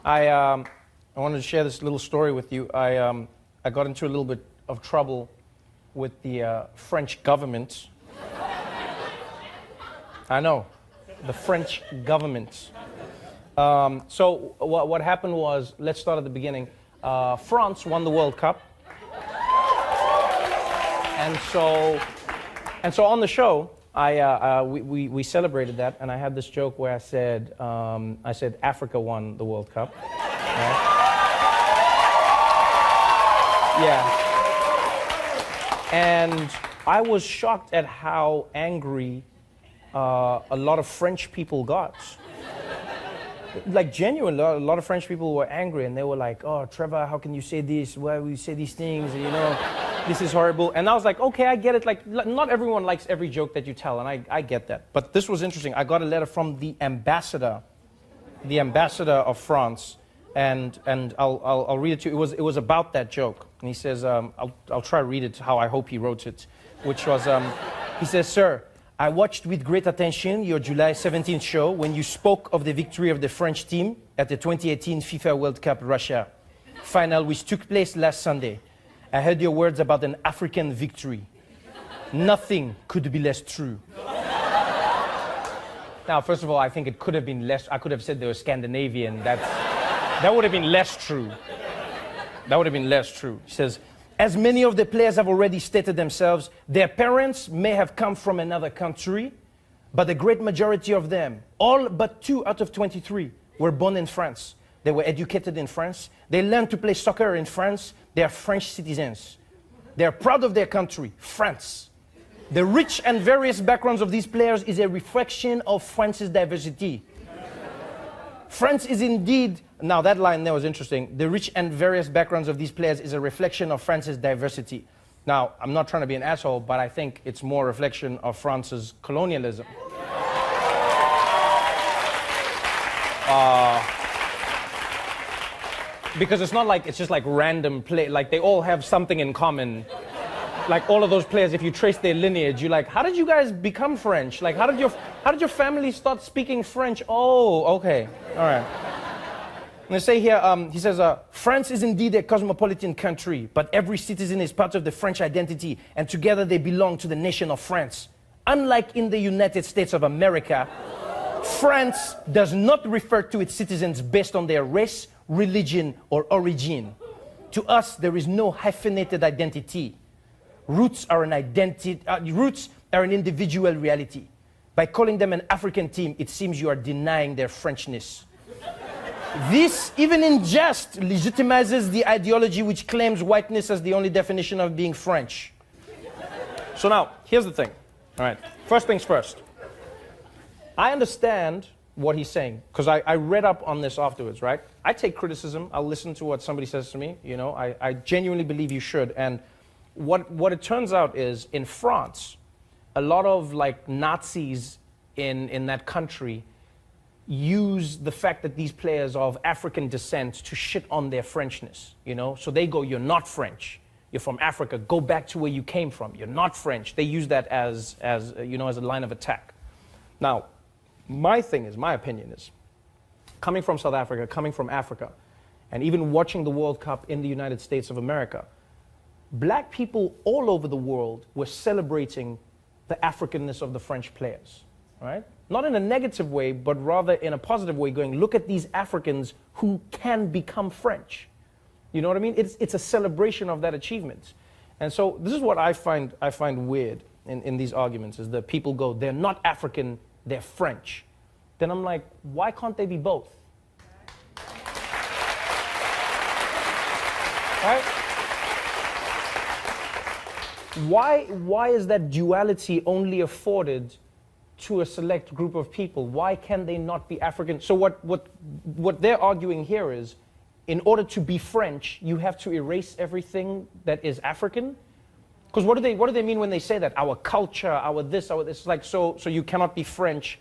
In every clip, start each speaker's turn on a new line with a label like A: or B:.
A: I wanted to share this little story with you. I got into a little bit of trouble with the French government. I know, the French government. So what happened was, let's start at the beginning. France won the World Cup. And so on the show, we celebrated that, and I had this joke where I said Africa won the World Cup. Right? Yeah. And I was shocked at how angry a lot of French people got. Like, genuinely, a lot of French people were angry, and they were like, "Oh, Trevor, how can you say this? Why will you say these things? You know, this is horrible." And I was like, okay, I get it. Like, not everyone likes every joke that you tell, and I get that. But this was interesting. I got a letter from the ambassador of France, and I'll read it to you. It was about that joke, and he says, I'll try to read it how I hope he wrote it, which was, he says, "Sir, I watched with great attention your July 17th show when you spoke of the victory of the French team at the 2018 FIFA World Cup Russia final, which took place last Sunday. I heard your words about an African victory. Nothing could be less true." Now, first of all, I think it could have been less. I could have said they were Scandinavian. That would have been less true. That would have been less true. He says, "As many of the players have already stated themselves, their parents may have come from another country, but the great majority of them, all but 2 out of 23, were born in France. They were educated in France. They learned to play soccer in France. They are French citizens. They are proud of their country, France. The rich and various backgrounds of these players is a reflection of France's diversity. France is indeed," now that line there was interesting, "the rich and various backgrounds of these players is a reflection of France's diversity." Now, I'm not trying to be an asshole, but I think it's more a reflection of France's colonialism. Because it's not like it's just like random play, like they all have something in common. Like all of those players, if you trace their lineage, you're like, how did you guys become French? Like, how did your family start speaking French? Oh, okay, all right. And they say here, he says, "France is indeed a cosmopolitan country, but every citizen is part of the French identity, and together they belong to the nation of France. Unlike in the United States of America, France does not refer to its citizens based on their race, religion, or origin. To us, there is no hyphenated identity. Roots are an individual reality. By calling them an African team, it seems you are denying their Frenchness. This, even in jest, legitimizes the ideology which claims whiteness as the only definition of being French." So now, here's the thing. All right, first things first. I understand what he's saying, because I read up on this afterwards, right? I take criticism. I'll listen to what somebody says to me. You know, I genuinely believe you should. And what it turns out is, in France, a lot of like Nazis in that country use the fact that these players are of African descent to shit on their Frenchness, you know? So they go, "You're not French. You're from Africa. Go back to where you came from. You're not French." They use that as you know, as a line of attack. Now, my opinion is, coming from South Africa, coming from Africa, and even watching the World Cup in the United States of America, black people all over the world were celebrating the Africanness of the French players, right? Not in a negative way, but rather in a positive way, going, look at these Africans who can become French. You know what I mean? It's a celebration of that achievement. And so this is what I find weird in these arguments, is that people go, "They're not African, they're French." Then I'm like, why can't they be both? Right? Why is that duality only afforded to a select group of people? Why can they not be African? So what they're arguing here is, in order to be French, you have to erase everything that is African? Because what do they mean when they say that? Our culture, our this, like, so you cannot be French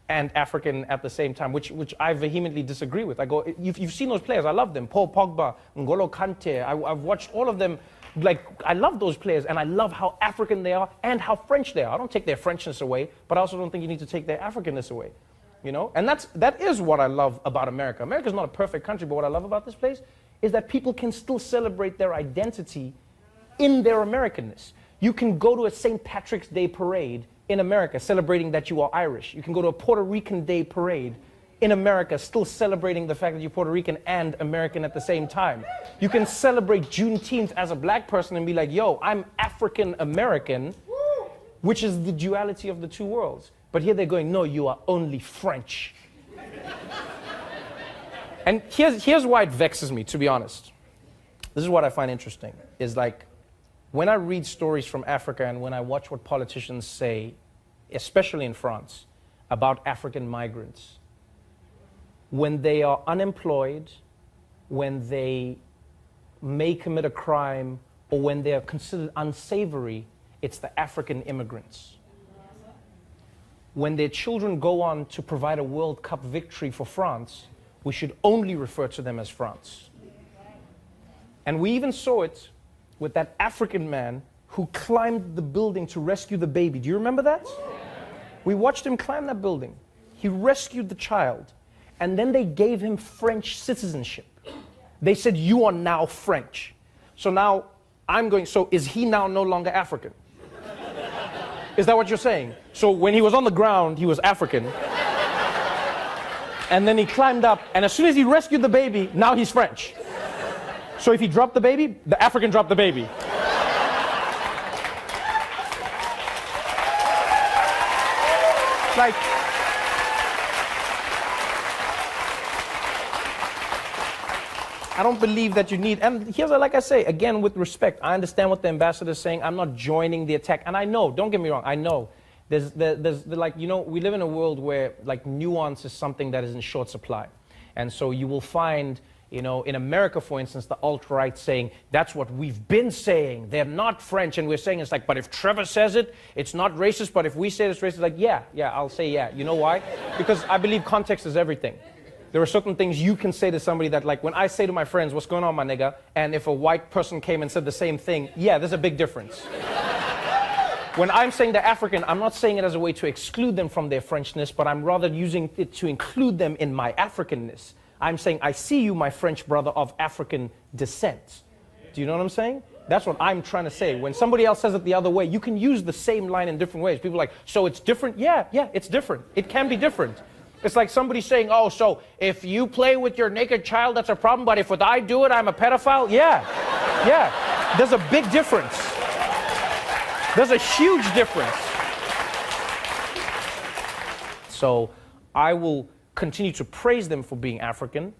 A: and African at the same time, which I vehemently disagree with. I go, you've seen those players, I love them. Paul Pogba, N'Golo Kante, I've watched all of them. Like, I love those players, and I love how African they are and how French they are. I don't take their Frenchness away, but I also don't think you need to take their Africanness away. you know? And that is what I love about America. America's not a perfect country, but what I love about this place is that people can still celebrate their identity in their Americanness. You can go to a St. Patrick's Day parade in America celebrating that you are Irish. You can go to a Puerto Rican Day parade in America still celebrating the fact that you're Puerto Rican and American at the same time. You can celebrate Juneteenth as a black person and be like, yo, I'm African American, which is the duality of the two worlds. But here they're going, no, you are only French. And here's why it vexes me, to be honest. This is what I find interesting, is like, when I read stories from Africa and when I watch what politicians say, especially in France, about African migrants, when they are unemployed, when they may commit a crime, or when they are considered unsavory, it's the African immigrants. When their children go on to provide a World Cup victory for France, we should only refer to them as France. And we even saw it with that African man who climbed the building to rescue the baby. Do you remember that? We watched him climb that building. He rescued the child. And then they gave him French citizenship. They said, you are now French. So now I'm going, so is he now no longer African? Is that what you're saying? So when he was on the ground, he was African. And then he climbed up, and as soon as he rescued the baby, now he's French. So if he dropped the baby, the African dropped the baby. Like, I don't believe that you need, and here's, like I say, again, with respect, I understand what the ambassador is saying. I'm not joining the attack, and I know, don't get me wrong, I know. There's like, you know, we live in a world where, like, nuance is something that is in short supply. And so you will find, you know, in America, for instance, the alt-right saying, that's what we've been saying. They're not French, and we're saying it's like, but if Trevor says it, it's not racist, but if we say it's racist, like, yeah, I'll say yeah. You know why? Because I believe context is everything. There are certain things you can say to somebody that, like, when I say to my friends, what's going on, my nigga? And if a white person came and said the same thing, yeah, there's a big difference. When I'm saying they're African, I'm not saying it as a way to exclude them from their Frenchness, but I'm rather using it to include them in my Africanness. I'm saying, I see you, my French brother of African descent. Do you know what I'm saying? That's what I'm trying to say. When somebody else says it the other way, you can use the same line in different ways. People are like, so it's different? Yeah, it's different. It can be different. It's like somebody saying, oh, so if you play with your naked child, that's a problem, but if what I do it, I'm a pedophile? Yeah. There's a big difference. There's a huge difference. So I will continue to praise them for being African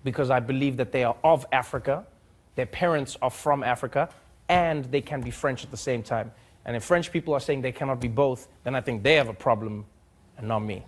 A: because I believe that they are of Africa, their parents are from Africa, and they can be French at the same time. And if French people are saying they cannot be both, then I think they have a problem and not me.